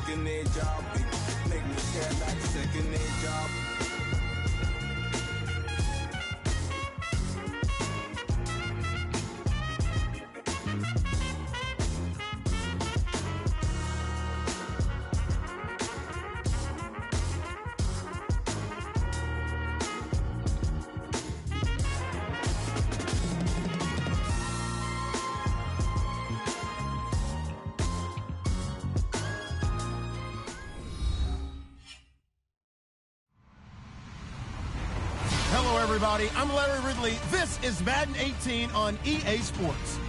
second day job. Make me care like second day job. Everybody, I'm Larry Ridley. This is Madden 18 on EA Sports.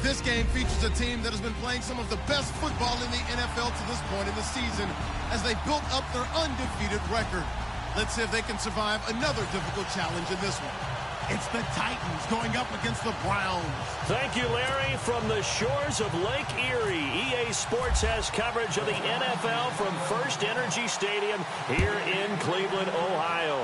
This game features a team that has been playing some of the best football in the NFL to this point in the season as they built up their undefeated record. Let's see if they can survive another difficult challenge in this one. It's the Titans going up against the Browns. Thank you, Larry. From the shores of Lake Erie, EA Sports has coverage of the NFL from First Energy Stadium here in Cleveland, Ohio.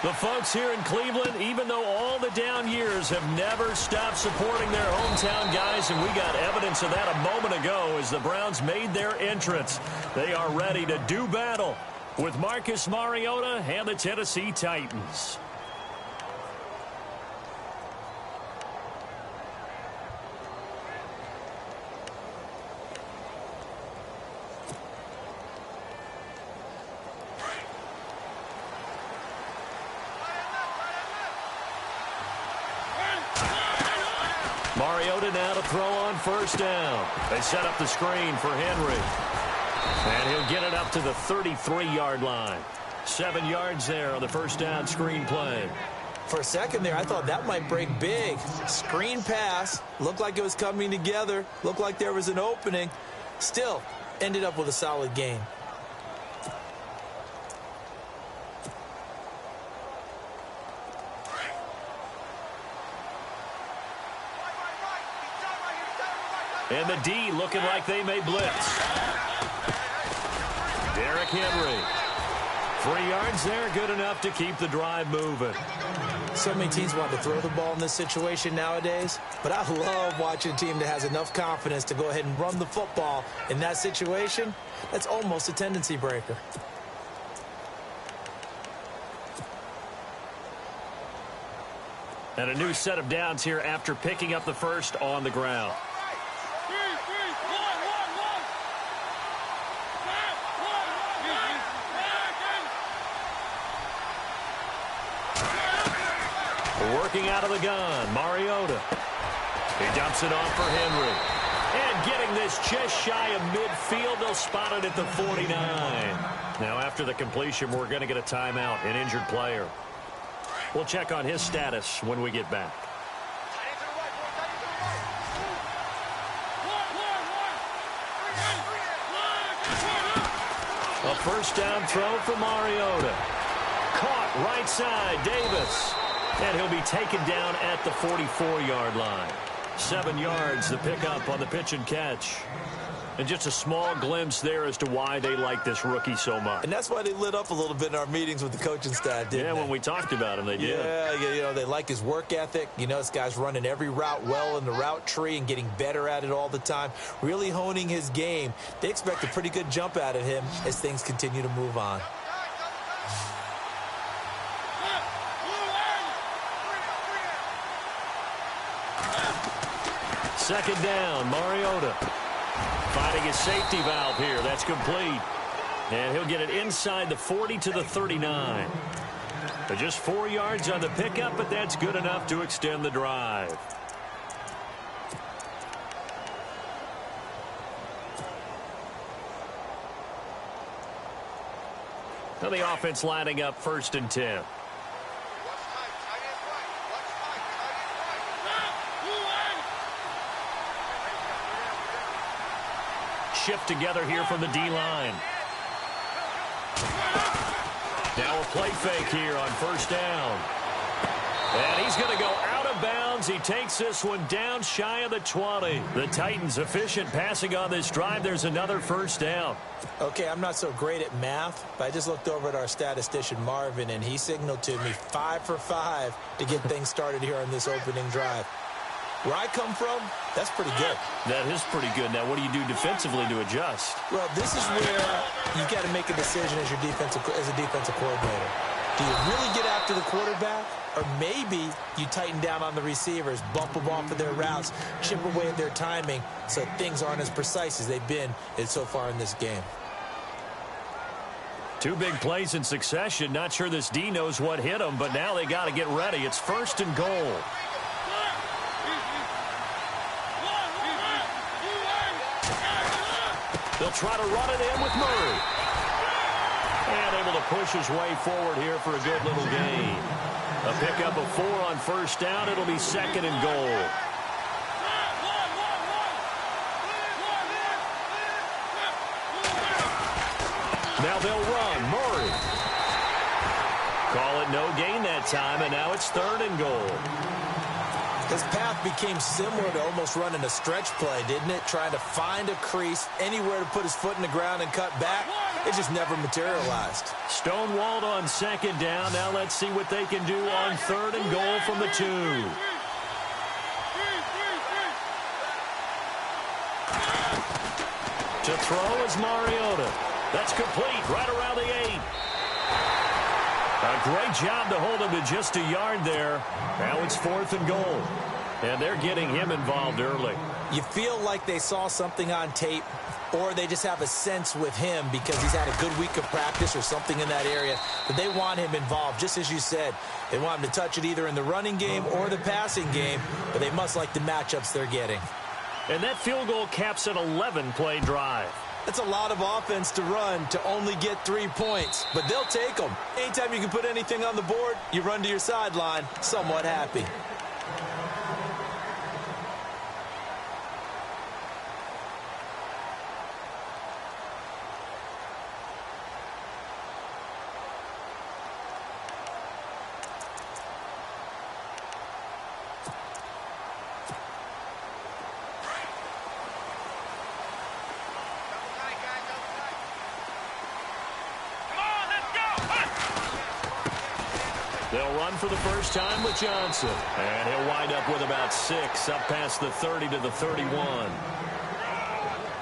The folks here in Cleveland, even though all the down years, have never stopped supporting their hometown guys, and we got evidence of that a moment ago as the Browns made their entrance. They are ready to do battle with Marcus Mariota and the Tennessee Titans. Mariota now to throw on first down. They set up the screen for Henry. And he'll get it up to the 33-yard line. 7 yards there on the first down screen play. For a second there, I thought that might break big. Screen pass. Looked like it was coming together. Looked like there was an opening. Still, ended up with a solid game. And the D looking like they may blitz. Derrick Henry. 3 yards there, good enough to keep the drive moving. So many teams want to throw the ball in this situation nowadays, but I love watching a team that has enough confidence to go ahead and run the football in that situation. That's almost a tendency breaker. And a new set of downs here after picking up the first on the ground. Working out of the gun, Mariota. He dumps it off for Henry. And getting this just shy of midfield, they'll spot it at the 49. Now after the completion, we're going to get a timeout, an injured player. We'll check on his status when we get back. A first down throw for Mariota. Caught right side, Davis. And he'll be taken down at the 44-yard line. 7 yards, the pickup on the pitch and catch. And just a small glimpse there as to why they like this rookie so much. And that's why they lit up a little bit in our meetings with the coaching staff, didn't they? Yeah, when we talked about him, they did. Yeah, you know, they like his work ethic. You know, this guy's running every route well in the route tree and getting better at it all the time, really honing his game. They expect a pretty good jump out of him as things continue to move on. Second down, Mariota. Finding his safety valve here. That's complete. And he'll get it inside the 40 to the 39. But just 4 yards on the pickup, but that's good enough to extend the drive. Now the offense lining up 1st and 10. Shift together here from the D-line. Now a play fake here on first down. And he's going to go out of bounds. He takes this one down shy of the 20. The Titans efficient passing on this drive. There's another first down. Okay, I'm not so great at math, but I just looked over at our statistician, Marvin, and he signaled to me 5 for 5 to get things started here on this opening drive. Where I come from, that's pretty good. That is pretty good. Now, what do you do defensively to adjust? Well, this is where you got to make a decision as a defensive coordinator. Do you really get after the quarterback? Or maybe you tighten down on the receivers, bump them off of their routes, chip away at their timing so things aren't as precise as they've been so far in this game. Two big plays in succession. Not sure this D knows what hit them, but now they got to get ready. It's 1st and goal. They'll try to run it in with Murray. And able to push his way forward here for a good little gain. A pickup of 4 on 1st down. It'll be 2nd and goal. Now they'll run. Murray. Call it no gain that time, and now it's 3rd and goal. His path became similar to almost running a stretch play, didn't it? Trying to find a crease, anywhere to put his foot in the ground and cut back. It just never materialized. Stonewalled on 2nd down. Now let's see what they can do on 3rd and goal from the 2. To throw is Mariota. That's complete right around the 8. A great job to hold him to just a yard there. Now it's 4th and goal. And they're getting him involved early. You feel like they saw something on tape, or they just have a sense with him because he's had a good week of practice or something in that area, that they want him involved. Just as you said, they want him to touch it either in the running game or the passing game, but they must like the matchups they're getting. And that field goal caps an 11-play drive. That's a lot of offense to run to only get 3 points, but they'll take them. Anytime you can put anything on the board, you run to your sideline somewhat happy. They'll run for the first time with Johnson. And he'll wind up with about 6 up past the 30 to the 31.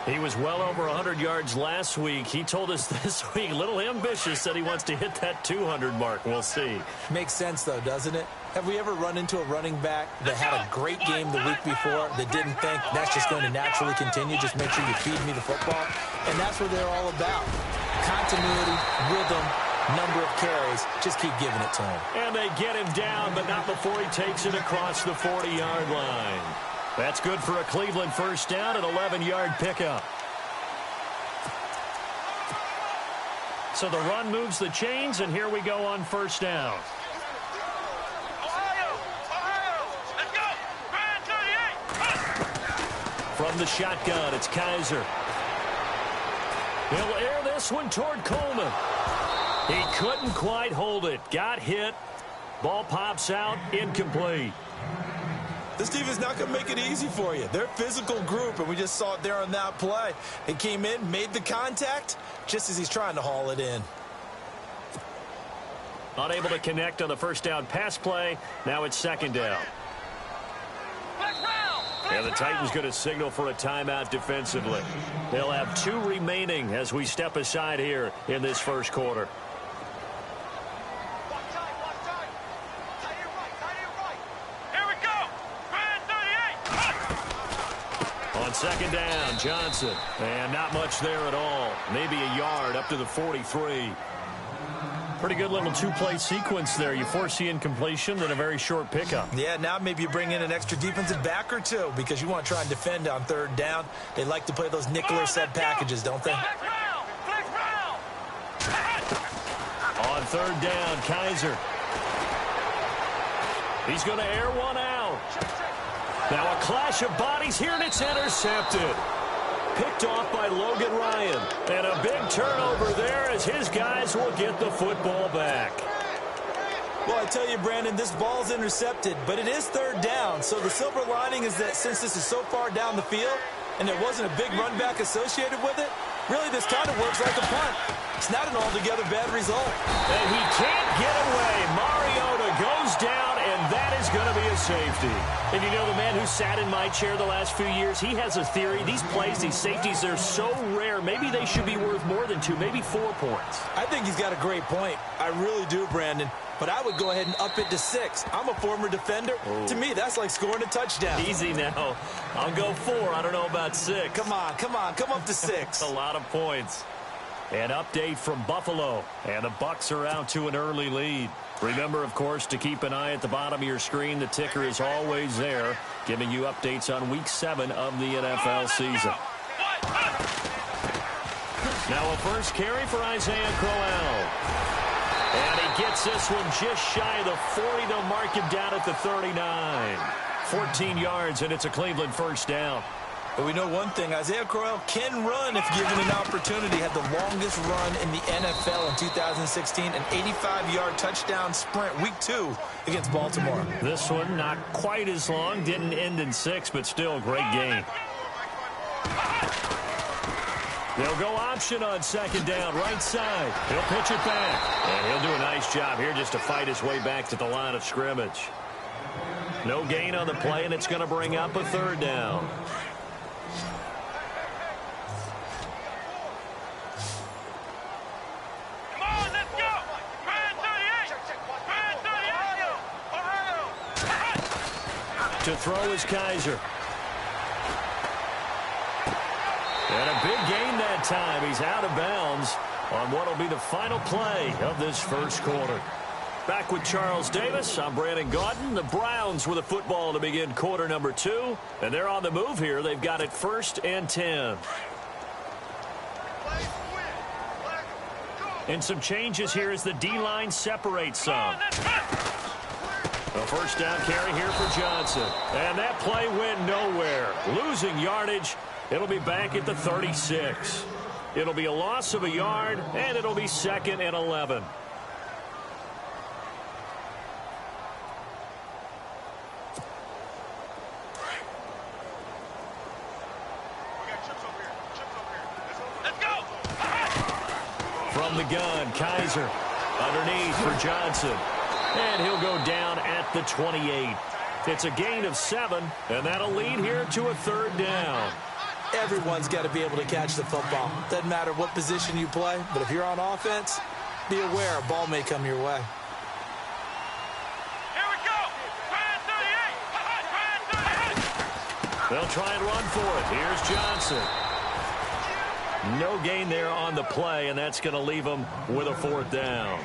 He was well over 100 yards last week. He told us this week, a little ambitious, said he wants to hit that 200 mark. We'll see. Makes sense, though, doesn't it? Have we ever run into a running back that had a great game the week before that didn't think that's just going to naturally continue? Just make sure you feed me the football. And that's what they're all about. Continuity, rhythm, number of carries. Just keep giving it to him. And they get him down, but not before he takes it across the 40-yard line. That's good for a Cleveland first down, an 11-yard pickup. So the run moves the chains, and here we go on first down. Let's go! Ryan 38! From the shotgun, it's Kaiser. He'll air this one toward Coleman. He couldn't quite hold it. Got hit. Ball pops out, incomplete. This team is not going to make it easy for you. They're a physical group, and we just saw it there on that play. He came in, made the contact, just as he's trying to haul it in. Unable to connect on the first down pass play. Now it's second down. And the Titans going to signal for a timeout defensively. They'll have 2 remaining as we step aside here in this first quarter. On second down, Johnson. And not much there at all. Maybe a yard up to the 43. Pretty good little 2-play sequence there. You force the incompletion, then a very short pickup. Yeah, now maybe you bring in an extra defensive back or 2 because you want to try and defend on third down. They like to play those nickel or sub packages, don't they? On third down, Kaiser. He's going to air one out. Now a clash of bodies here, and it's intercepted. Picked off by Logan Ryan. And a big turnover there as his guys will get the football back. Well, I tell you, Brandon, this ball's intercepted, but it is third down. So the silver lining is that since this is so far down the field and there wasn't a big run back associated with it, really this kind of works like a punt. It's not an altogether bad result. And he can't get away. Mariota goes goes down, and that is going to be a safety. And you know, the man who sat in my chair the last few years, he has a theory. These plays, these safeties, they're so rare. Maybe they should be worth more than 2, maybe 4 points. I think he's got a great point. I really do, Brandon. But I would go ahead and up it to 6. I'm a former defender. Oh. To me, that's like scoring a touchdown. Easy now. I'll go 4. I don't know about 6. Come on. Come up to 6. A lot of points. An update from Buffalo. And the Bucs are out to an early lead. Remember, of course, to keep an eye at the bottom of your screen. The ticker is always there, giving you updates on Week 7 of the NFL season. Now a first carry for Isaiah Crowell. And he gets this one just shy of the 40. They'll mark him down at the 39. 14 yards, and it's a Cleveland first down. But we know one thing. Isaiah Crowell can run if given an opportunity. Had the longest run in the NFL in 2016. An 85-yard touchdown sprint, Week 2 against Baltimore. This one not quite as long. Didn't end in 6, but still a great game. They'll go option on second down, right side. He'll pitch it back. And he'll do a nice job here just to fight his way back to the line of scrimmage. No gain on the play, and it's going to bring up a third down. Come on, let's go! Brand 38! Brand 38! Ohio! To throw is Kaiser. And a big gain that time. He's out of bounds on what will be the final play of this first quarter. Back with Charles Davis, I'm Brandon Gaudin. The Browns with the football to begin quarter number 2. And they're on the move here. They've got it 1st and 10. And some changes here as the D-line separates some. A first down carry here for Johnson. And that play went nowhere. Losing yardage. It'll be back at the 36. It'll be a loss of a yard, and it'll be 2nd and 11. Let's go! From the gun, Kaiser underneath for Johnson. And he'll go down at the 28. It's a gain of 7, and that'll lead here to a third down. Everyone's got to be able to catch the football. Doesn't matter what position you play, but if you're on offense, be aware a ball may come your way. Here we go! Brand 38! Brand 38! They'll try and run for it. Here's Johnson. No gain there on the play, and that's going to leave them with a 4th down.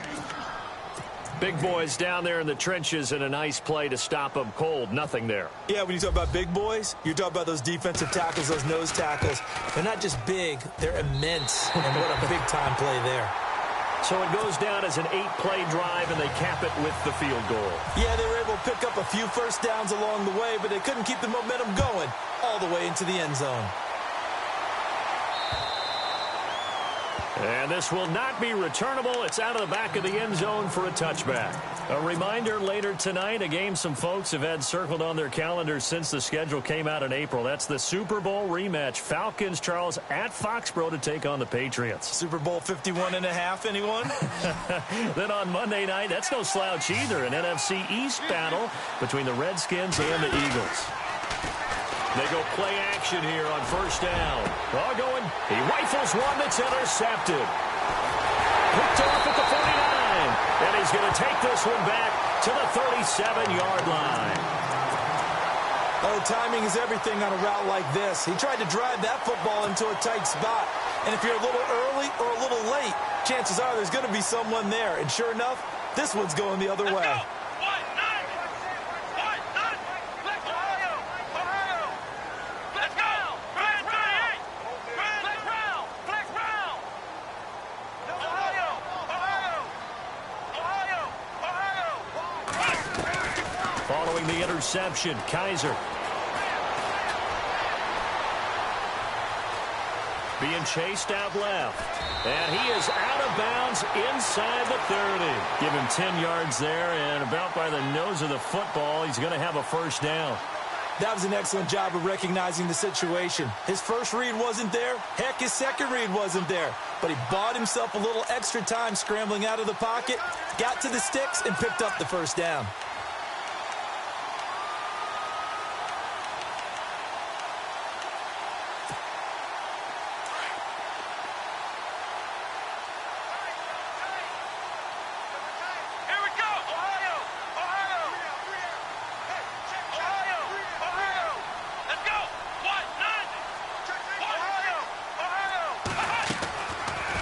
Big boys down there in the trenches, and a nice play to stop them cold. Nothing there. Yeah, when you talk about big boys, you're talking about those defensive tackles, those nose tackles. They're not just big, they're immense. And what a big-time play there. So it goes down as an 8-play drive, and they cap it with the field goal. Yeah, they were able to pick up a few first downs along the way, but they couldn't keep the momentum going all the way into the end zone. And this will not be returnable. It's out of the back of the end zone for a touchback. A reminder later tonight, a game some folks have had circled on their calendars since the schedule came out in April. That's the Super Bowl rematch. Falcons, Charles, at Foxborough to take on the Patriots. Super Bowl 51.5, anyone? Then on Monday night, that's no slouch either. An NFC East battle between the Redskins and the Eagles. They go play action here on first down. All going. He rifles one that's intercepted. Picked off at the 49. And he's going to take this one back to the 37-yard line. Oh, timing is everything on a route like this. He tried to drive that football into a tight spot. And if you're a little early or a little late, chances are there's going to be someone there. And sure enough, this one's going the other way. Following the interception, Kaiser. Being chased out left. And he is out of bounds inside the 30. Give him 10 yards there, and about by the nose of the football, he's going to have a first down. That was an excellent job of recognizing the situation. His first read wasn't there. Heck, his second read wasn't there. But he bought himself a little extra time scrambling out of the pocket, got to the sticks, and picked up the first down.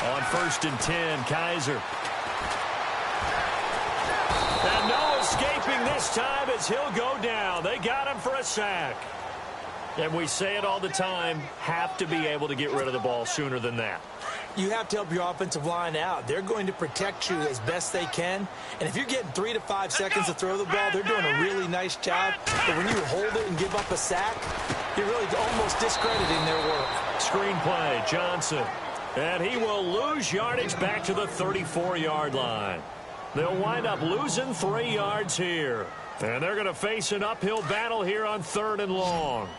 On 1st and 10, Kaiser. And no escaping this time as he'll go down. They got him for a sack. And we say it all the time, have to be able to get rid of the ball sooner than that. You have to help your offensive line out. They're going to protect you as best they can. And if you're getting 3 to 5 seconds to throw the ball, they're doing a really nice job. But when you hold it and give up a sack, you're really almost discrediting their work. Screen play, Johnson. And he will lose yardage back to the 34-yard line. They'll wind up losing 3 yards here. And they're going to face an uphill battle here on 3rd and long.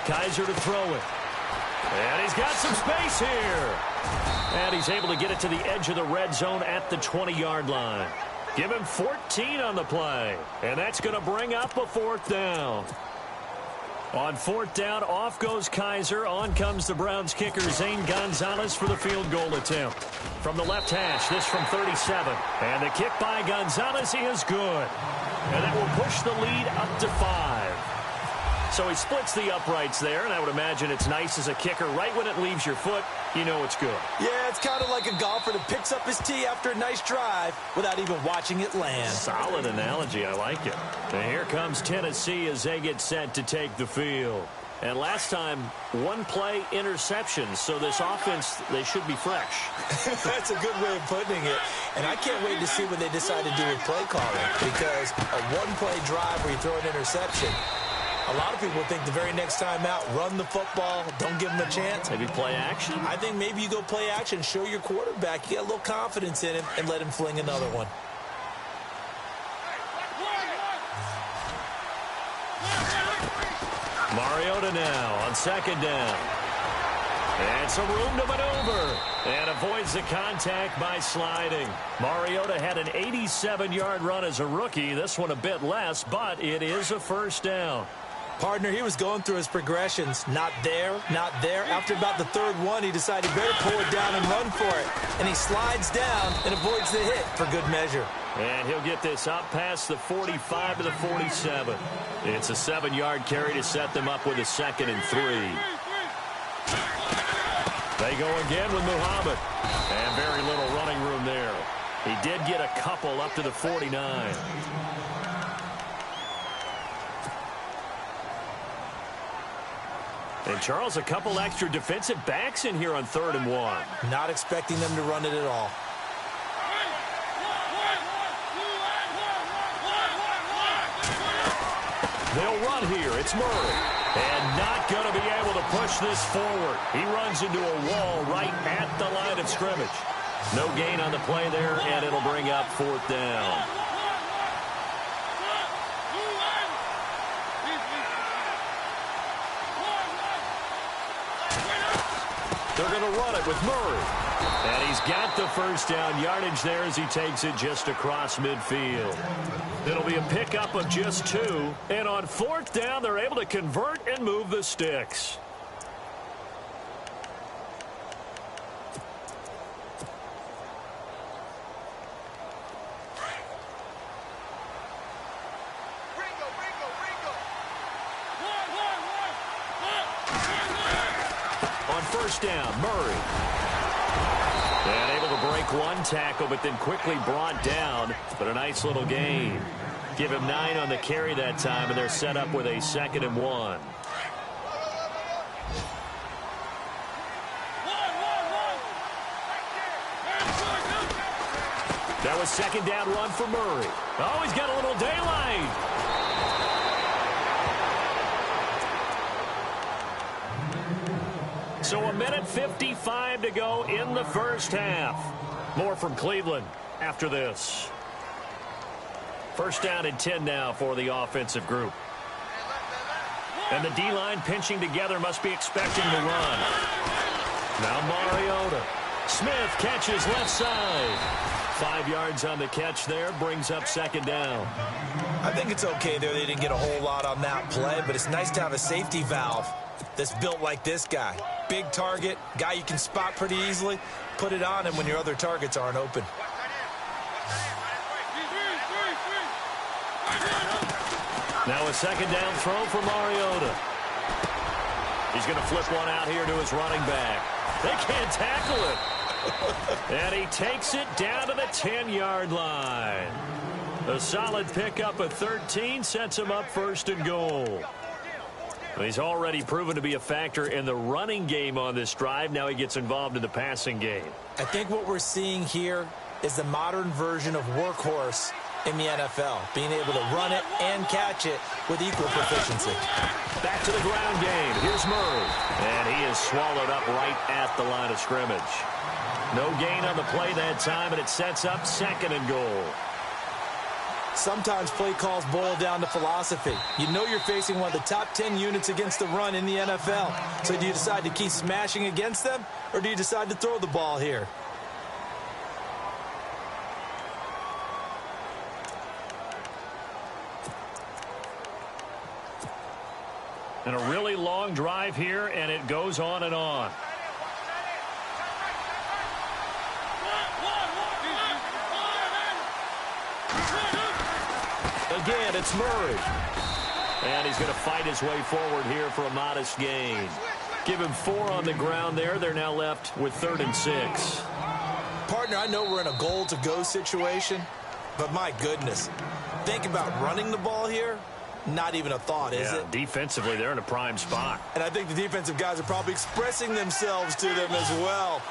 Kaiser to throw it. And he's got some space here. And he's able to get it to the edge of the red zone at the 20-yard line. Give him 14 on the play. And that's going to bring up a 4th down. On 4th down, off goes Kaiser. On comes the Browns kicker, Zane Gonzalez, for the field goal attempt. From the left hash, this from 37. And the kick by Gonzalez, he is good. And that will push the lead up to 5. So he splits the uprights there, and I would imagine it's nice as a kicker. Right when it leaves your foot, you know it's good. Yeah, it's kind of like a golfer that picks up his tee after a nice drive without even watching it land. Solid analogy. I like it. And here comes Tennessee as they get set to take the field. And last time, 1-play interceptions. So this offense, they should be fresh. That's a good way of putting it. And I can't wait to see what they decide to do with play calling. Because a 1-play drive where you throw an interception, a lot of people think the very next time out, run the football, don't give him a chance. Maybe play action? I think maybe you go play action, show your quarterback, you got a little confidence in him, and let him fling another one. Mariota now on 2nd down. And some room to maneuver. And avoids the contact by sliding. Mariota had an 87-yard run as a rookie. This one a bit less, but it is a 1st down. Partner, he was going through his progressions. Not there, not there. After about the 3rd one, he decided he better pull it down and run for it. And he slides down and avoids the hit for good measure. And he'll get this up past the 45 to the 47. It's a 7-yard carry to set them up with a 2nd and 3. They go again with Muhammad. And very little running room there. He did get a couple up to the 49. And, Charles, a couple extra defensive backs in here on 3rd and 1. Not expecting them to run it at all. They'll run here. It's Murray. And not going to be able to push this forward. He runs into a wall right at the line of scrimmage. No gain on the play there, and it'll bring up 4th down. They're going to run it with Murray. And he's got the 1st down yardage there as he takes it just across midfield. It'll be a pickup of just 2. And on 4th down, they're able to convert and move the sticks. On 1st down, Murray. And able to break one tackle, but then quickly brought down. But a nice little gain. Give him 9 on the carry that time, and they're set up with a 2nd and 1. That was 2nd down run for Murray. Oh, he's got a little daylight. So 1:55 to go in the 1st half. More from Cleveland after this. 1st down and 10 now for the offensive group. And the D-line pinching together, must be expecting the run. Now Mariota. Smith catches left side. 5 yards on the catch there, brings up 2nd down. I think it's okay there. They didn't get a whole lot on that play, but it's nice to have a safety valve that's built like this guy. Big target, guy you can spot pretty easily. Put it on him when your other targets aren't open. Now a second down throw for Mariota. He's going to flip one out here to his running back. They can't tackle it. And he takes it down to the 10-yard line. A solid pickup at 13 sets him up first and goal. He's already proven to be a factor in the running game on this drive. Now he gets involved in the passing game. I think what we're seeing here is the modern version of workhorse in the NFL, being able to run it and catch it with equal proficiency. Back to the ground game. Here's Murray. And he is swallowed up right at the line of scrimmage. No gain on the play that time, and it sets up second and goal. Sometimes play calls boil down to philosophy. You know you're facing one of the top 10 units against the run in the NFL. So do you decide to keep smashing against them, or do you decide to throw the ball here? And a really long drive here, and it goes on and on. Again, it's Murray. And he's going to fight his way forward here for a modest gain. Give him 4 on the ground there. They're now left with 3rd and 6. Partner, I know we're in a goal-to-go situation, but my goodness, think about running the ball here. Not even a thought, is it? Defensively, they're in a prime spot. And I think the defensive guys are probably expressing themselves to them as well.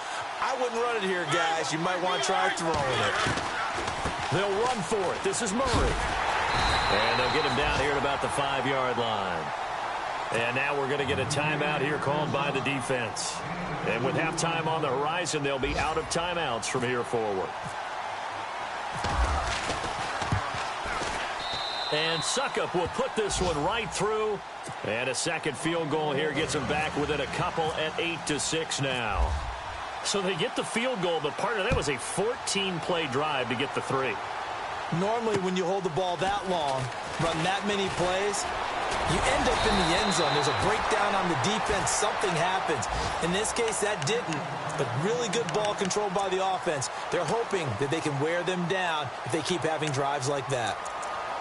I wouldn't run it here, guys. You might want to try throwing it. They'll run for it. This is Murray. And they'll get him down here at about the 5-yard line. And now we're going to get a timeout here called by the defense. And with halftime on the horizon, they'll be out of timeouts from here forward. And Suckup will put this one right through. And a second field goal here gets them back within a couple at 8-6 now. So they get the field goal, but partner, that was a 14-play drive to get the 3. Normally, when you hold the ball that long, run that many plays, you end up in the end zone. There's a breakdown on the defense. Something happens. In this case, that didn't. But really good ball control by the offense. They're hoping that they can wear them down if they keep having drives like that.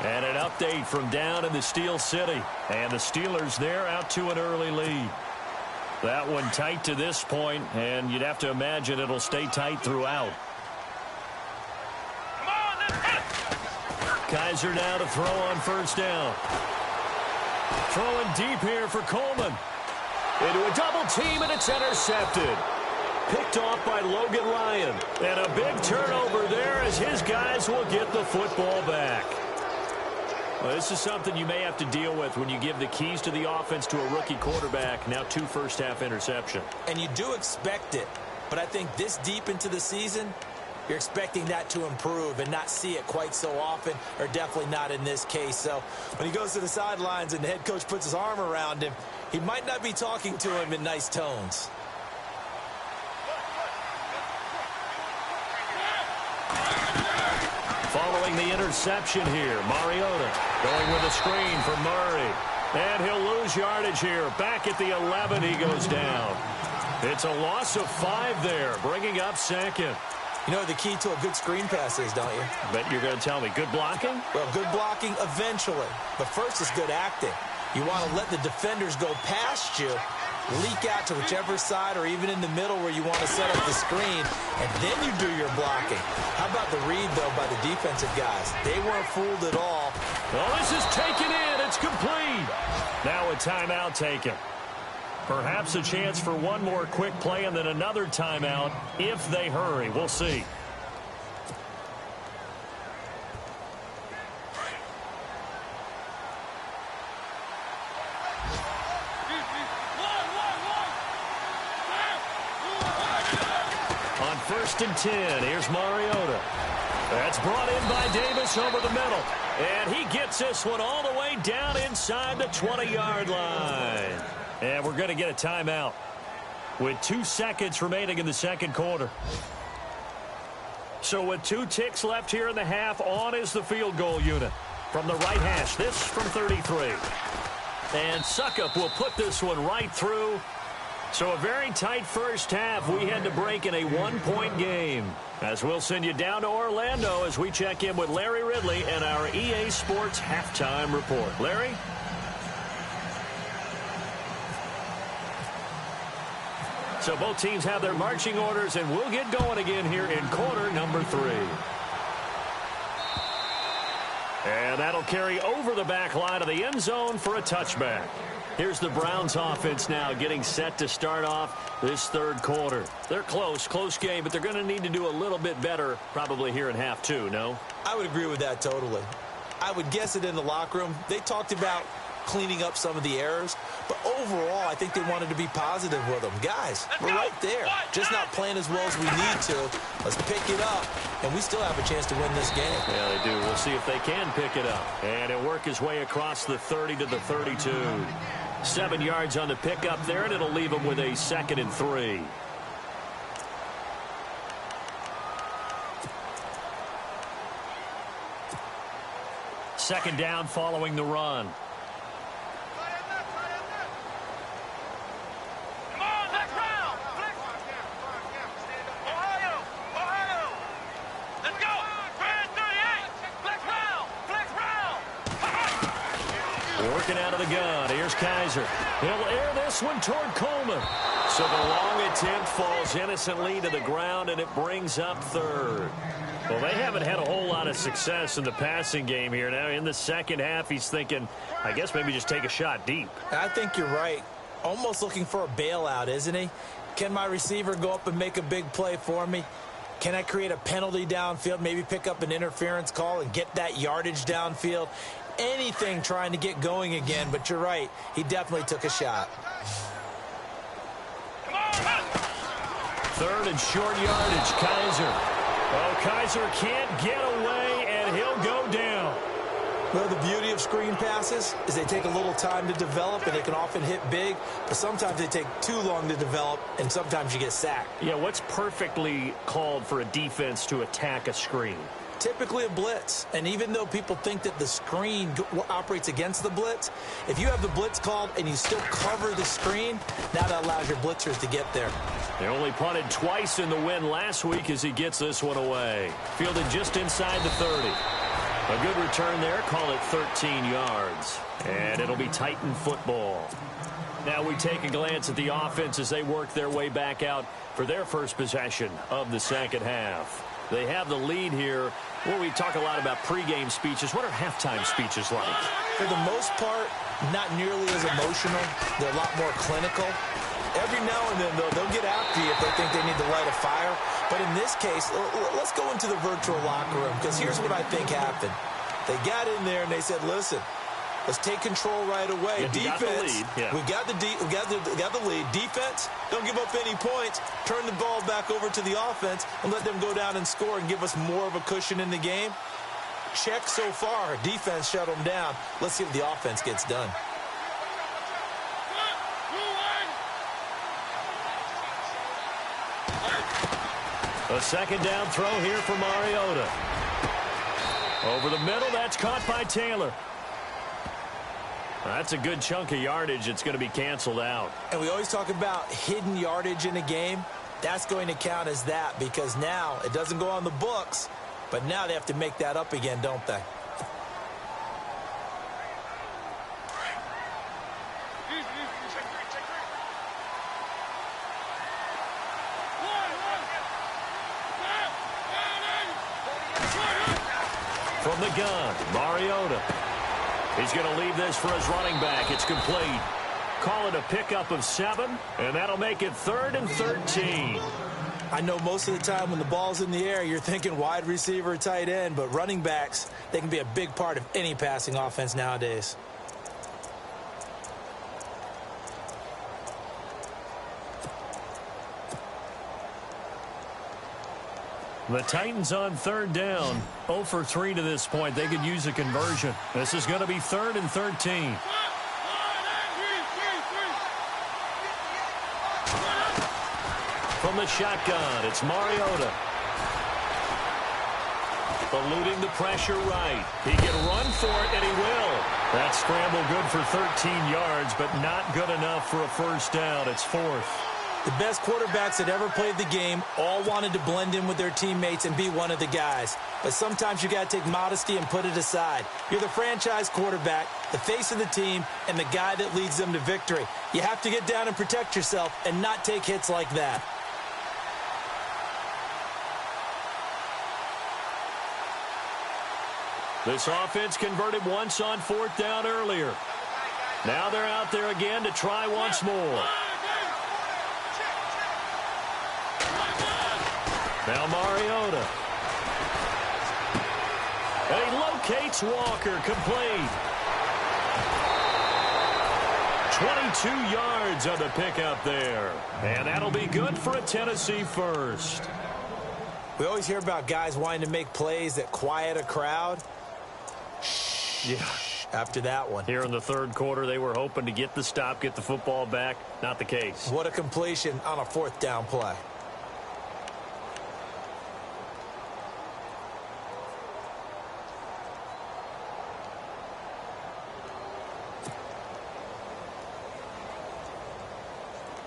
And an update from down in the Steel City. And the Steelers there out to an early lead. That one tight to this point, and you'd have to imagine it'll stay tight throughout. Kaiser now to throw on first down. Throwing deep here for Coleman. Into a double team, and it's intercepted. Picked off by Logan Lyon. And a big turnover there as his guys will get the football back. Well, this is something you may have to deal with when you give the keys to the offense to a rookie quarterback. Now 2 first-half interceptions. And you do expect it. But I think this deep into the season, you're expecting that to improve and not see it quite so often, or definitely not in this case. So when he goes to the sidelines and the head coach puts his arm around him, he might not be talking to him in nice tones. Following the interception here, Mariota going with a screen for Murray. And he'll lose yardage here. Back at the 11, he goes down. It's a loss of 5 there, bringing up second. You know the key to a good screen pass is, don't you? Bet you're going to tell me. Good blocking? Well, good blocking eventually. But first is good acting. You want to let the defenders go past you, leak out to whichever side or even in the middle where you want to set up the screen, and then you do your blocking. How about the read, though, by the defensive guys? They weren't fooled at all. Oh, this is taken in. It's complete. Now a timeout taken. Perhaps a chance for one more quick play and then another timeout if they hurry. We'll see. On 1st and 10, here's Mariota. That's brought in by Davis over the middle. And he gets this one all the way down inside the 20-yard line. And we're going to get a timeout with 2 seconds remaining in the second quarter. So with 2 ticks left here in the half, on is the field goal unit. From the right hash, this from 33. And Suckup will put this one right through. So a very tight first half. We had to break in a one-point game. As we'll send you down to Orlando as we check in with Larry Ridley and our EA Sports Halftime Report. Larry? So both teams have their marching orders, and we'll get going again here in quarter number 3. And that'll carry over the back line of the end zone for a touchback. Here's the Browns offense now getting set to start off this third quarter. They're close game, but they're going to need to do a little bit better probably here in half 2, no? I would agree with that totally. I would guess it in the locker room. They talked about cleaning up some of the errors, but overall I think they wanted to be positive with them. Guys, we're right there, just not playing as well as we need to. Let's pick it up, and we still have a chance to win this game. Yeah, they do. We'll see if they can pick it up. And it'll work his way across the 30 to the 32. 7 yards on the pickup there, and it'll leave him with a 2nd and 3. Second down following the run. Working out of the gun. Here's Kaiser. He'll air this one toward Coleman. So the long attempt falls innocently to the ground, and it brings up 3rd. Well, they haven't had a whole lot of success in the passing game here. Now, in the second half, he's thinking, I guess maybe just take a shot deep. I think you're right. Almost looking for a bailout, isn't he? Can my receiver go up and make a big play for me? Can I create a penalty downfield, maybe pick up an interference call and get that yardage downfield? Anything trying to get going again, but you're right. He definitely took a shot. 3rd and short yardage, Kaiser. Oh, Kaiser can't get away, and he'll go down. Well, the beauty of screen passes is they take a little time to develop, and they can often hit big, but sometimes they take too long to develop, and sometimes you get sacked. Yeah, what's perfectly called for a defense to attack a screen? Typically a blitz, and even though people think that the screen operates against the blitz, if you have the blitz called and you still cover the screen, now that allows your blitzers to get there. They only punted twice in the win last week as he gets this one away. Fielded just inside the 30. A good return there, call it 13 yards. And it'll be Titan football. Now we take a glance at the offense as they work their way back out for their first possession of the second half. They have the lead here. Well, we talk a lot about pregame speeches. What are halftime speeches like? For the most part, not nearly as emotional. They're a lot more clinical. Every now and then, they'll get after you if they think they need to light a fire. But in this case, let's go into the virtual locker room, because here's what I think happened. They got in there and they said, listen, let's take control right away. Yeah, defense, we got the lead. Defense, don't give up any points. Turn the ball back over to the offense and let them go down and score and give us more of a cushion in the game. Check so far. Defense shut them down. Let's see if the offense gets done. A second down throw here for Mariota. Over the middle, that's caught by Taylor. That's a good chunk of yardage. It's going to be canceled out. And we always talk about hidden yardage in a game. That's going to count as that, because now it doesn't go on the books, but now they have to make that up again, don't they? From the gun, Mariota. He's going to leave this for his running back. It's complete. Call it a pickup of 7, and that'll make it 3rd and 13. I know most of the time when the ball's in the air, you're thinking wide receiver, tight end, but running backs, they can be a big part of any passing offense nowadays. The Titans on 3rd down. 0 for 3 to this point. They could use a conversion. This is going to be 3rd and 13. From the shotgun, it's Mariota. Eluding the pressure right. He can run for it, and he will. That scramble good for 13 yards, but not good enough for a first down. It's fourth. The best quarterbacks that ever played the game all wanted to blend in with their teammates and be one of the guys. But sometimes you got to take modesty and put it aside. You're the franchise quarterback, the face of the team, and the guy that leads them to victory. You have to get down and protect yourself and not take hits like that. This offense converted once on fourth down earlier. Now they're out there again to try once more. Now Mariota. And he locates Walker, complete. 22 yards on the pickup there. And that'll be good for a Tennessee first. We always hear about guys wanting to make plays that quiet a crowd. Yeah. After that one. Here in the third quarter, they were hoping to get the stop, get the football back. Not the case. What a completion on a fourth down play.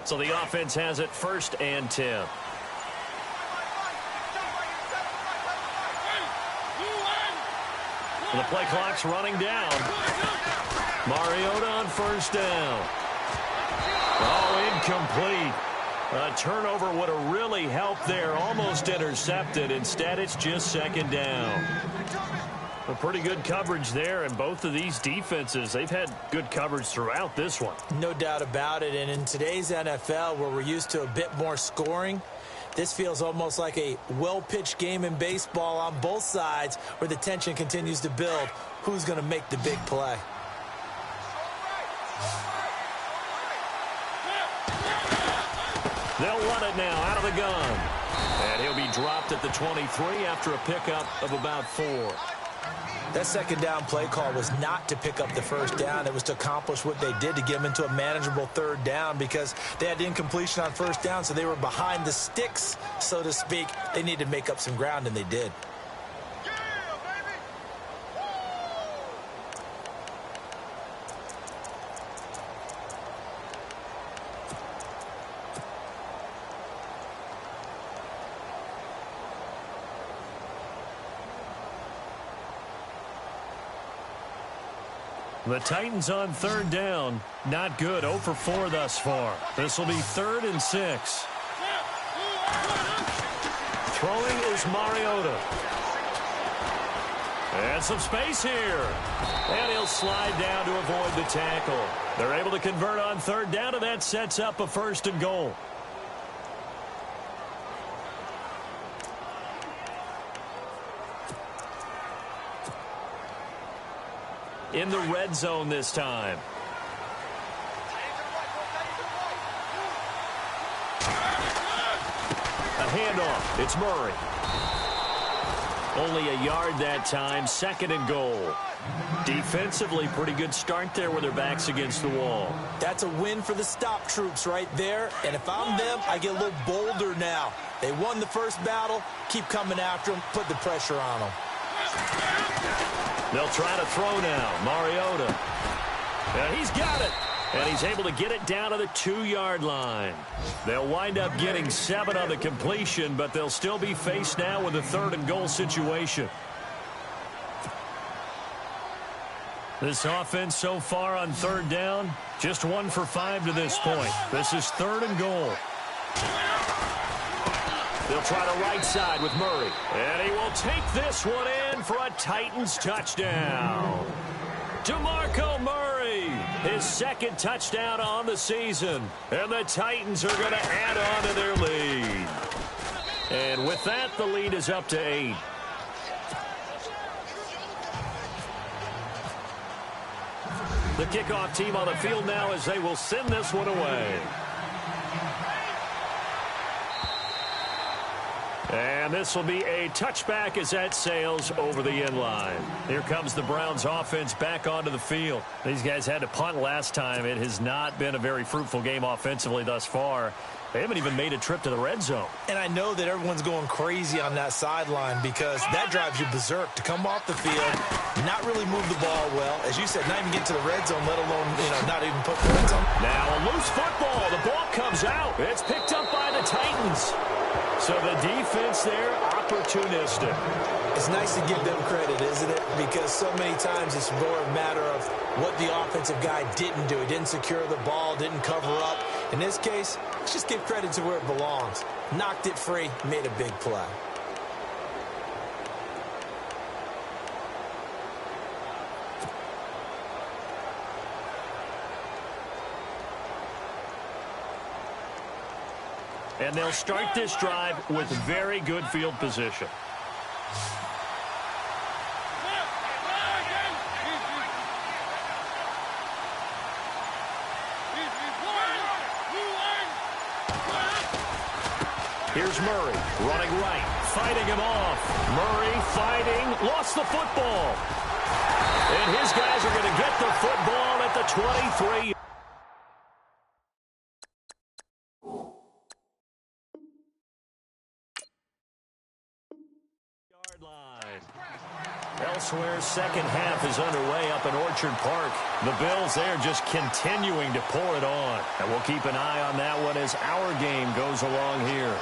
So the offense has it first and 10. The play clock's running down. Mariota on first down. Oh, incomplete. A turnover would have really helped there. Almost intercepted. Instead, it's just second down. A pretty good coverage there, and both of these defenses, they've had good coverage throughout this one. No doubt about it, and in today's NFL, where we're used to a bit more scoring, this feels almost like a well-pitched game in baseball on both sides where the tension continues to build. Who's going to make the big play? They'll run it now out of the gun. And he'll be dropped at the 23 after a pickup of about 4. That second down play call was not to pick up the first down. It was to accomplish what they did to get them into a manageable third down because they had incompletion on first down, so they were behind the sticks, so to speak. They needed to make up some ground, and they did. The Titans on third down. Not good. 0 for 4 thus far. This will be 3rd and 6. Throwing is Mariota. And some space here. And he'll slide down to avoid the tackle. They're able to convert on third down, and that sets up a 1st and goal. In the red zone this time. A handoff. It's Murray. Only a yard that time. 2nd and goal. Defensively, pretty good start there with their backs against the wall. That's a win for the stop troops right there. And if I'm them, I get a little bolder now. They won the first battle. Keep coming after them. Put the pressure on them. They'll try to throw now. Mariota. And he's got it. And he's able to get it down to the 2-yard line. They'll wind up getting 7 on the completion, but they'll still be faced now with a 3rd and goal situation. This offense so far on third down, just 1 for 5 to this point. This is 3rd and goal. They'll try the right side with Murray. And he will take this one in for a Titans touchdown. DeMarco Murray, his 2nd touchdown on the season. And the Titans are going to add on to their lead. And with that, the lead is up to 8. The kickoff team on the field now as they will send this one away. And this will be a touchback as that sails over the end line. Here comes the Browns offense back onto the field. These guys had to punt last time. It has not been a very fruitful game offensively thus far. They haven't even made a trip to the red zone. And I know that everyone's going crazy on that sideline because that drives you berserk to come off the field, not really move the ball well. As you said, not even get to the red zone, let alone, not even put points on. Now a loose football. The ball comes out. It's picked up by the Titans. So the defense there, opportunistic. It's nice to give them credit, isn't it? Because so many times it's more a matter of what the offensive guy didn't do. He didn't secure the ball, didn't cover up. In this case, let's just give credit to where it belongs. Knocked it free, made a big play. And they'll start this drive with very good field position. Here's Murray, running right, fighting him off. Murray fighting, lost the football. And his guys are going to get the football at the 23. Elsewhere, second half is underway up in Orchard Park. The Bills there just continuing to pour it on. And we'll keep an eye on that one as our game goes along here.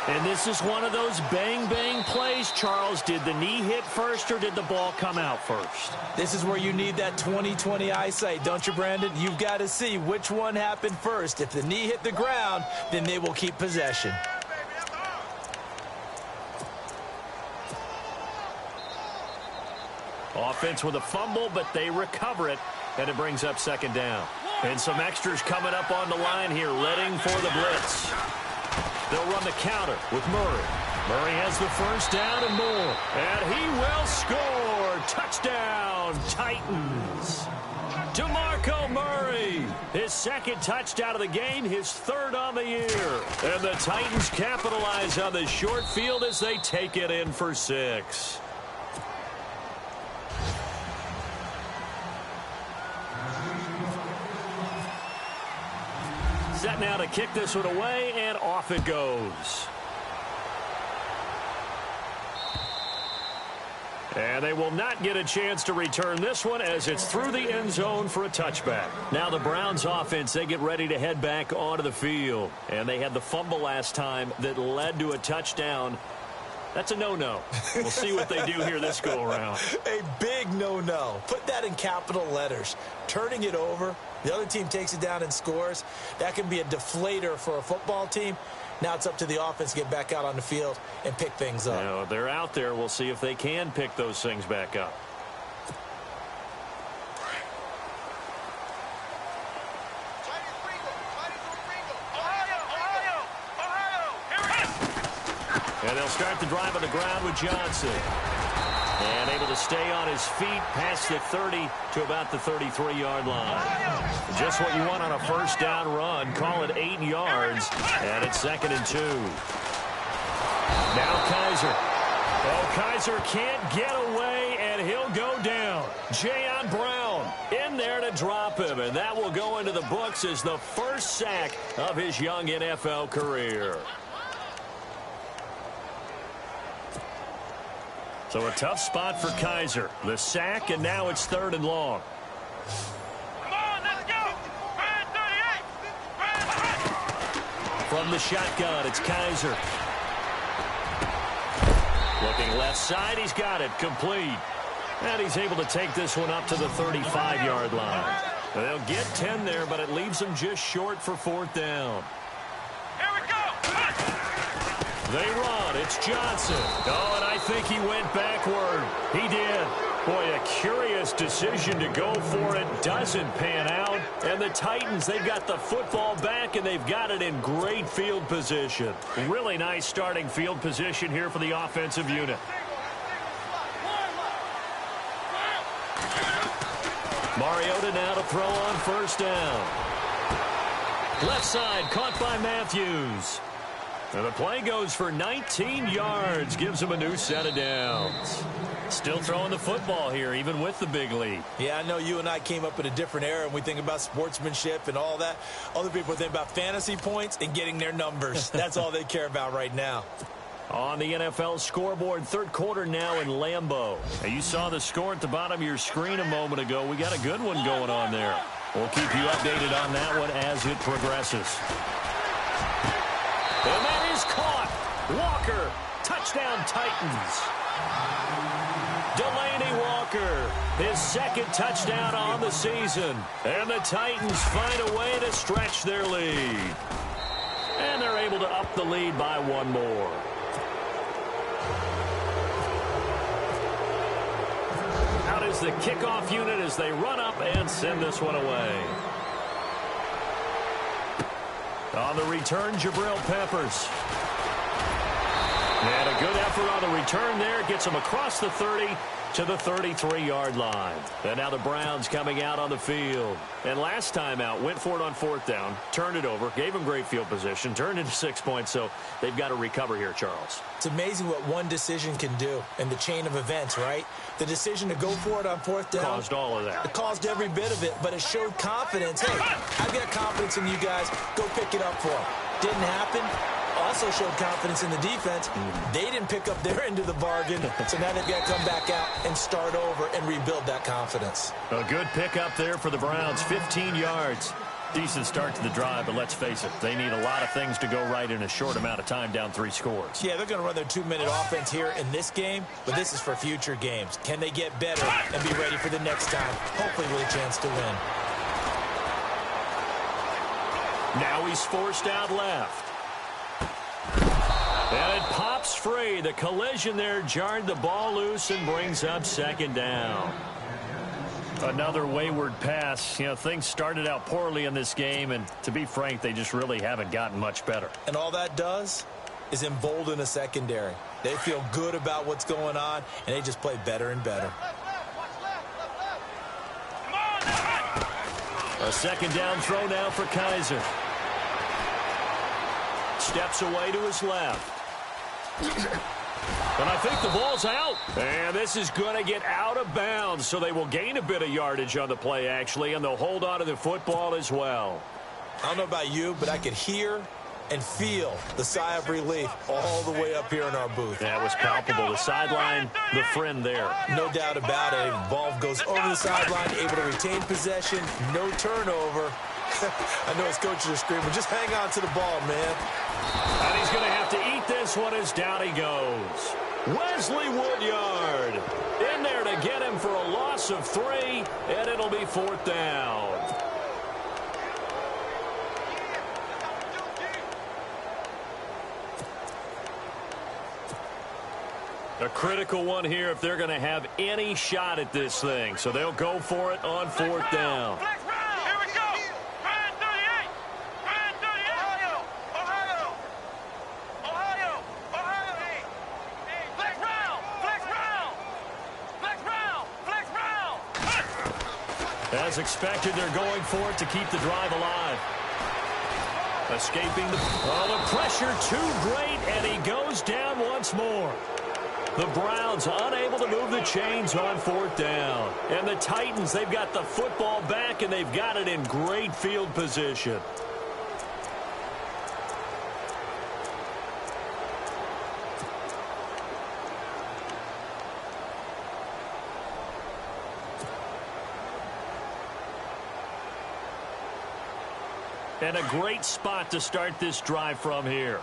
And this is one of those bang-bang plays, Charles. Did the knee hit first or did the ball come out first? This is where you need that 20/20 eyesight, don't you, Brandon? You've got to see which one happened first. If the knee hit the ground, then they will keep possession. Offense with a fumble, but they recover it, and it brings up second down. And some extras coming up on the line here, readying for the blitz. They'll run the counter with Murray. Murray has the first down and more. And he will score. Touchdown, Titans. DeMarco Murray, his second touchdown of the game, his third on the year. And the Titans capitalize on the short field as they take it in for 6. Set now to kick this one away, and off it goes. And they will not get a chance to return this one as it's through the end zone for a touchback. Now the Browns offense, they get ready to head back onto the field. And they had the fumble last time that led to a touchdown. That's a no-no. We'll see what they do here this go-around. A big no-no. Put that in capital letters. Turning it over, the other team takes it down and scores. That can be a deflator for a football team. Now it's up to the offense to get back out on the field and pick things up. Now, they're out there. We'll see if they can pick those things back up. And they'll start the drive on the ground with Johnson. And able to stay on his feet past the 30 to about the 33-yard line. Just what you want on a first down run. Call it 8 yards. And it's 2nd and 2. Now Kaiser. Oh, Kaiser can't get away, and he'll go down. Jayon Brown in there to drop him. And that will go into the books as the first sack of his young NFL career. So a tough spot for Kaiser. The sack, and now it's 3rd and long. Come on, let's go! Brand 38! From the shotgun, it's Kaiser. Looking left side, he's got it, complete. And he's able to take this one up to the 35-yard line. They'll get 10 there, but it leaves them just short for 4th down. Here we go! They run. It's Johnson. Oh, and I think he went backward. He did. Boy, a curious decision to go for it. Doesn't pan out. And the Titans, they've got the football back, and they've got it in great field position. Really nice starting field position here for the offensive unit. Mariota now to throw on first down. Left side, caught by Matthews. And the play goes for 19 yards, gives him a new set of downs. Still throwing the football here, even with the big lead. Yeah, I know you and I came up in a different era, and we think about sportsmanship and all that. Other people think about fantasy points and getting their numbers. That's all they care about right now. On the NFL scoreboard, third quarter now in Lambeau. Now, you saw the score at the bottom of your screen a moment ago. We got a good one going on there. We'll keep you updated on that one as it progresses. And that is caught. Walker, touchdown Titans. Delaney Walker, his second touchdown on the season. And the Titans find a way to stretch their lead. And they're able to up the lead by one more. Out is the kickoff unit as they run up and send this one away. On the return, Jabril Peppers. And a good effort on the return there. Gets him across the 30 to the 33-yard line. And now the Browns coming out on the field. And last time out, went for it on fourth down, turned it over, gave him great field position, turned into 6 points, so they've got to recover here, Charles. It's amazing what one decision can do in the chain of events, right? The decision to go for it on fourth down. Caused all of that. It caused every bit of it, but it showed confidence. Hey, I've got confidence in you guys. Go pick it up for them. Didn't happen. Also showed confidence in the defense. They didn't pick up their end of the bargain, so now they've got to come back out and start over and rebuild that confidence. A good pickup there for the Browns, 15 yards. Decent start to the drive, but let's face it, they need a lot of things to go right in a short amount of time, down 3 scores. Yeah, they're going to run their 2-minute offense here in this game, but this is for future games. Can they get better and be ready for the next time, hopefully with a chance to win? Now he's forced out left. And it pops free. The collision there jarred the ball loose and brings up second down. Another wayward pass. You know, things started out poorly in this game, and to be frank, they just really haven't gotten much better. And all that does is embolden a secondary. They feel good about what's going on, and they just play better and better. A second down throw now for Kaiser. Steps away to his left. And I think the ball's out. And this is going to get out of bounds, so they will gain a bit of yardage on the play, actually, and they'll hold on to the football as well. I don't know about you, but I could hear and feel the sigh of relief all the way up here in our booth. That was palpable. The sideline, the friend there. No doubt about it. The ball goes over the sideline, able to retain possession, no turnover. I know his coaches are screaming, just hang on to the ball, man. And he's going to have to eat this one as down he goes. Wesley Woodyard in there to get him for a loss of 3, and it'll be fourth down. A critical one here if they're going to have any shot at this thing. So they'll go for it on fourth down. Here we go. Brand 38. Brand 38. Ohio. Ohio. Ohio. Flex round. Flex round. Flex round. Flex round. As expected, they're going for it to keep the drive alive. Escaping the pressure too great, and he goes down once more. The Browns unable to move the chains on fourth down. And the Titans, they've got the football back, and they've got it in great field position. And a great spot to start this drive from here.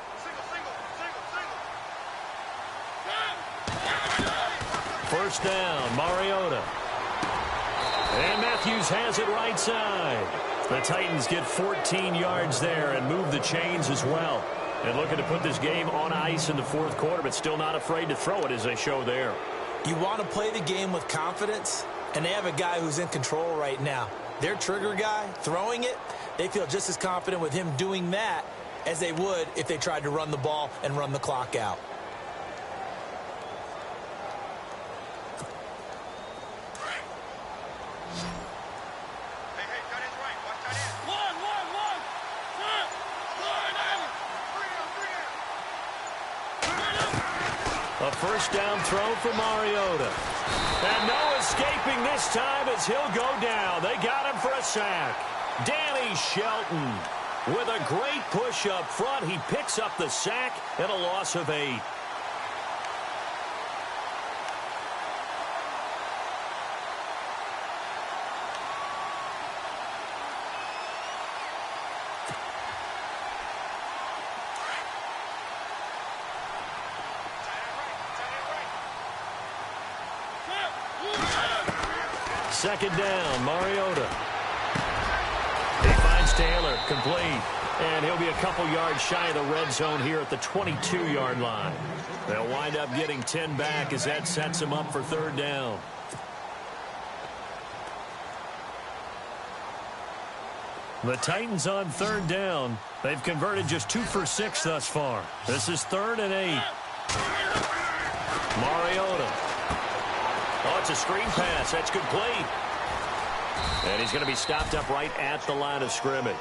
First down, Mariota. And Matthews has it right side. The Titans get 14 yards there and move the chains as well. And looking to put this game on ice in the fourth quarter, but still not afraid to throw it as they show there. You want to play the game with confidence, and they have a guy who's in control right now. Their trigger guy, throwing it, they feel just as confident with him doing that as they would if they tried to run the ball and run the clock out. A first down throw for Mariota. And no escaping this time as he'll go down. They got him for a sack. Danny Shelton with a great push up front. He picks up the sack and a loss of 8. Second down, Mariota. He finds Taylor, complete. And he'll be a couple yards shy of the red zone here at the 22-yard line. They'll wind up getting 10 back as that sets him up for third down. The Titans on third down. They've converted just 2 for 6 thus far. This is 3rd and 8. Mariota. Oh, it's a screen pass. That's complete. And he's going to be stopped up right at the line of scrimmage.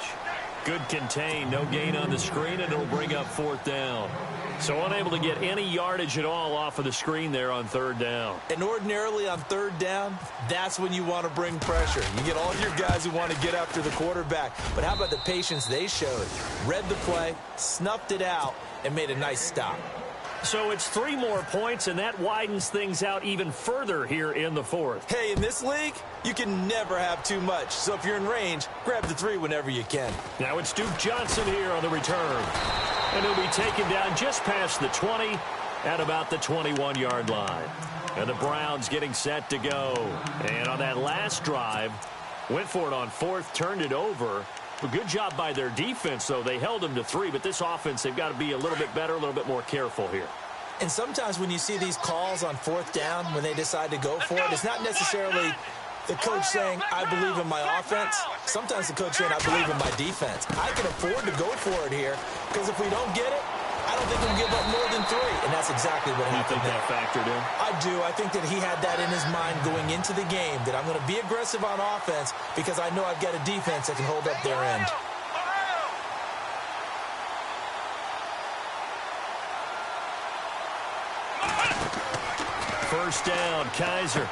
Good contain, no gain on the screen, and it'll bring up 4th down. So unable to get any yardage at all off of the screen there on 3rd down. And ordinarily on 3rd down, that's when you want to bring pressure. You get all your guys who want to get after the quarterback. But how about the patience they showed? Read the play, snuffed it out, and made a nice stop. So it's 3 more points, and that widens things out even further here in the 4th. Hey, in this league, you can never have too much. So if you're in range, grab the 3 whenever you can. Now it's Duke Johnson here on the return. And he'll be taken down just past the 20 at about the 21-yard line. And the Browns getting set to go. And on that last drive, went for it on 4th, turned it over. A good job by their defense, though. They held them to 3, but this offense, they've got to be a little bit better, a little bit more careful here. And sometimes when you see these calls on 4th down, when they decide to go for it, it's not necessarily the coach saying, I believe in my offense. Sometimes the coach saying, I believe in my defense. I can afford to go for it here, because if we don't get it, I don't think we'll give up more than 3. And that's exactly what happened. You think that factored in? I do. I think that he had that in his mind going into the game, that I'm going to be aggressive on offense because I know I've got a defense that can hold up their end. First down, Kaiser.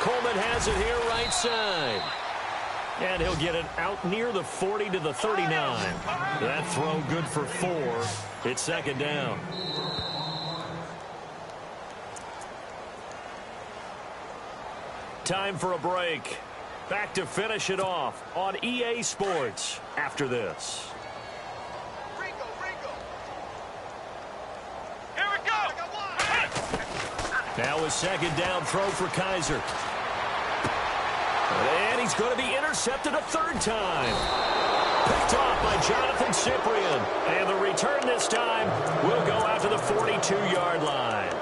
Coleman has it here right side. And he'll get it out near the 40 to the 39. That throw good for 4. It's 2nd down. Time for a break. Back to finish it off on EA Sports after this. Here we go. Now a 2nd down throw for Kaiser. And he's going to be intercepted a 3rd time. Picked off by Jonathan Cyprien. And the return this time will go out to the 42-yard line.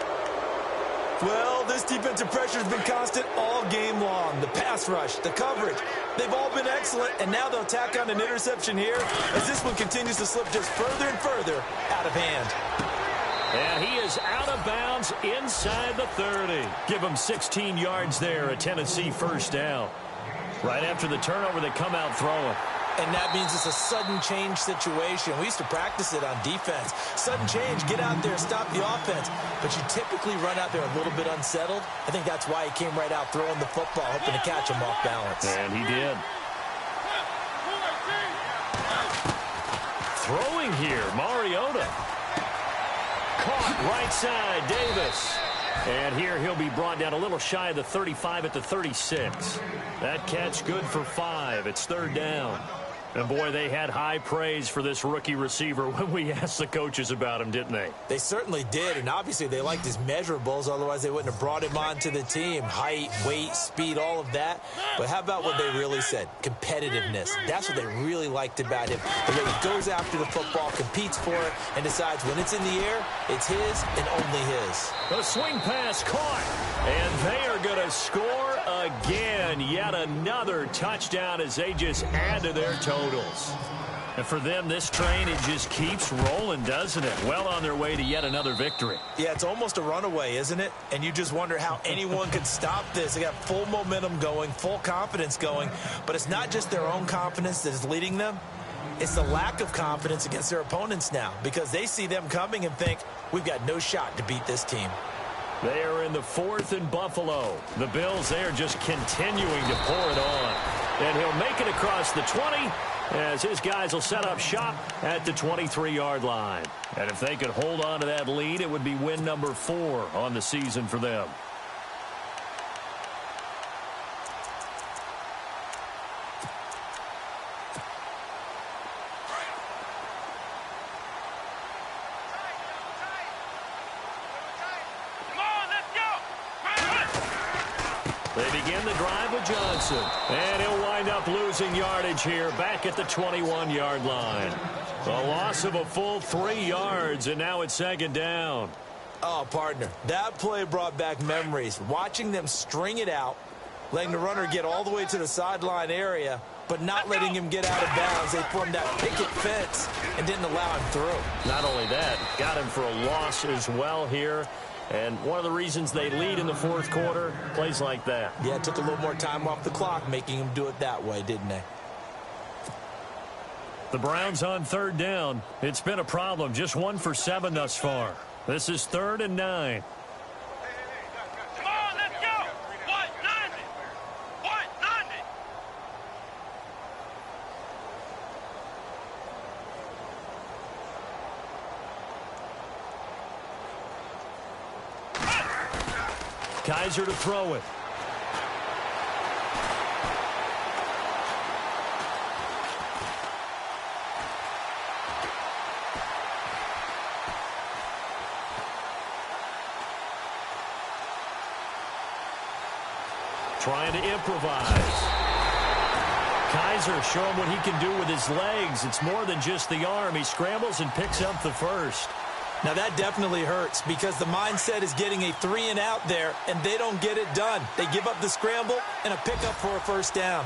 Well, this defensive pressure has been constant all game long. The pass rush, the coverage, they've all been excellent. And now they'll tack on an interception here as this one continues to slip just further and further out of hand. And he is out of bounds inside the 30. Give him 16 yards there, a Tennessee first down. Right after the turnover, they come out throwing. And that means it's a sudden change situation. We used to practice it on defense. Sudden change, get out there, stop the offense. But you typically run out there a little bit unsettled. I think that's why he came right out throwing the football, hoping to catch him off balance. And he did. Throwing here, Mariota. Caught right side, Davis. And here he'll be brought down a little shy of the 35 at the 36. That catch good for 5. It's 3rd down. And, boy, they had high praise for this rookie receiver when we asked the coaches about him, didn't they? They certainly did, and obviously they liked his measurables. Otherwise, they wouldn't have brought him onto the team. Height, weight, speed, all of that. But how about what they really said? Competitiveness. That's what they really liked about him. The way he goes after the football, competes for it, and decides when it's in the air, it's his and only his. The swing pass caught, and they are going to score again. Yet another touchdown as they just add to their totals. And for them, this train, it just keeps rolling, doesn't it? Well on their way to yet another victory. Yeah, it's almost a runaway, isn't it? And you just wonder how anyone could stop this. They got full momentum going, full confidence going. But it's not just their own confidence that is leading them. It's the lack of confidence against their opponents now because they see them coming and think, we've got no shot to beat this team. They are in the 4th and Buffalo. The Bills, they are just continuing to pour it on. And he'll make it across the 20 as his guys will set up shop at the 23-yard line. And if they could hold on to that lead, it would be win number 4 on the season for them. They begin the drive with Johnson. And he'll wind up losing yardage here back at the 21-yard line. A loss of a full 3 yards, and now it's 2nd down. Oh, partner, that play brought back memories. Watching them string it out, letting the runner get all the way to the sideline area, but not letting him get out of bounds. They formed that picket fence and didn't allow him through. Not only that, got him for a loss as well here. And one of the reasons they lead in the 4th quarter, plays like that. Yeah, it took a little more time off the clock, making them do it that way, didn't they? The Browns on 3rd down. It's been a problem. Just 1 for 7 thus far. This is 3rd and 9. Come on, let's go. 190. 190. Kaiser to throw it. Trying to improvise. Kaiser showing what he can do with his legs. It's more than just the arm. He scrambles and picks up the first. Now, that definitely hurts because the mindset is getting a 3-and-out there, and they don't get it done. They give up the scramble and a pickup for a 1st down.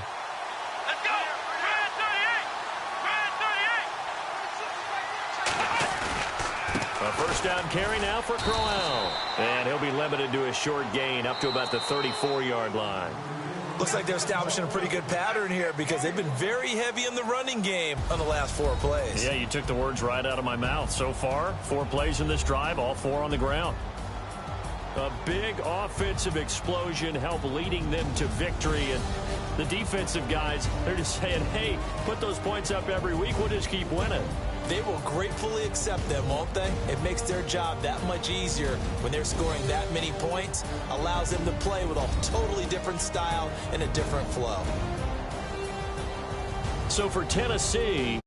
Let's go. Try 38. A 1st down carry now for Crowell. And he'll be limited to a short gain up to about the 34-yard line. Looks like they're establishing a pretty good pattern here because they've been very heavy in the running game on the last 4 plays. Yeah, you took the words right out of my mouth. So far, 4 plays in this drive, all 4 on the ground. A big offensive explosion helped leading them to victory. And the defensive guys, they're just saying, hey, put those points up every week. We'll just keep winning. They will gratefully accept them, won't they? It makes their job that much easier when they're scoring that many points. Allows them to play with a totally different style and a different flow. So for Tennessee...